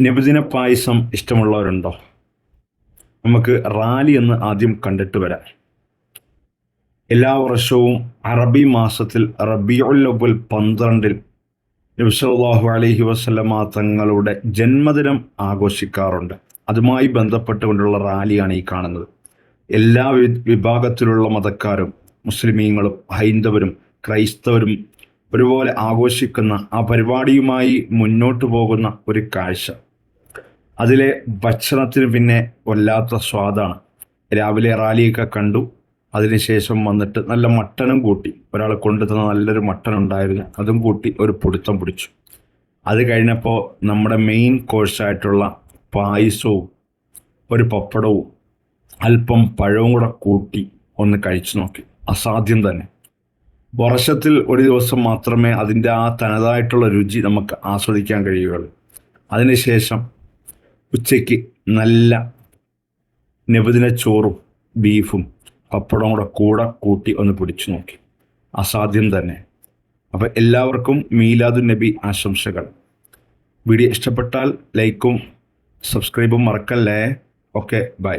നബിദിന പായസം ഇഷ്ടമുള്ളവരുണ്ടോ? നമുക്ക് റാലി എന്ന് ആദ്യം കണ്ടിട്ട് വരാം. എല്ലാ വർഷവും അറബി മാസത്തിൽ റബീഉൽ അവ്വൽ 12 നബി സല്ലല്ലാഹു അലൈഹി വസല്ലമ തങ്ങളുടെ ജന്മദിനം ആഘോഷിക്കാറുണ്ട്. അതുമായി ബന്ധപ്പെട്ടുകൊണ്ടുള്ള റാലിയാണ് ഈ കാണുന്നത്. എല്ലാ വിഭാഗത്തിലുള്ള മതക്കാരും, മുസ്ലിമീങ്ങളും ഹൈന്ദവരും ക്രൈസ്തവരും ഒരുപോലെ ആഘോഷിക്കുന്ന ആ പരിപാടിയുമായി മുന്നോട്ട് പോകുന്ന ഒരു കാഴ്ച. അതിലെ ഭക്ഷണത്തിന് പിന്നെ വല്ലാത്ത സ്വാദാണ്. രാവിലെ റാലിയൊക്കെ കണ്ടു, അതിനുശേഷം വന്നിട്ട് നല്ല മട്ടനും കൂട്ടി, ഒരാൾ കൊണ്ടുതന്ന നല്ലൊരു മട്ടൻ ഉണ്ടായിരുന്നു, അതും കൂട്ടി ഒരു പൊടുത്തം പിടിച്ചു. അത് കഴിഞ്ഞപ്പോൾ നമ്മുടെ മെയിൻ കോഴ്സായിട്ടുള്ള പായസവും ഒരു പപ്പടവും അല്പം പഴവും കൂടെ കൂട്ടി ഒന്ന് കഴിച്ചു നോക്കി. അസാധ്യം തന്നെ. വർഷത്തിൽ ഒരു ദിവസം മാത്രമേ അതിൻ്റെ ആ തനതായിട്ടുള്ള രുചി നമുക്ക് ആസ്വദിക്കാൻ കഴിയുകയുള്ളൂ. അതിനുശേഷം ഉച്ചയ്ക്ക് നല്ല നബിദിന ചോറും ബീഫും പപ്പടവും കൂടെ കൂട്ടി ഒന്ന് പിടിച്ചു നോക്കി. അസാധ്യം തന്നെ. അപ്പോൾ എല്ലാവർക്കും മീലാദുൻ നബി ആശംസകൾ. വീഡിയോ ഇഷ്ടപ്പെട്ടാൽ ലൈക്കും സബ്സ്ക്രൈബും മറക്കല്ലേ. Okay, by.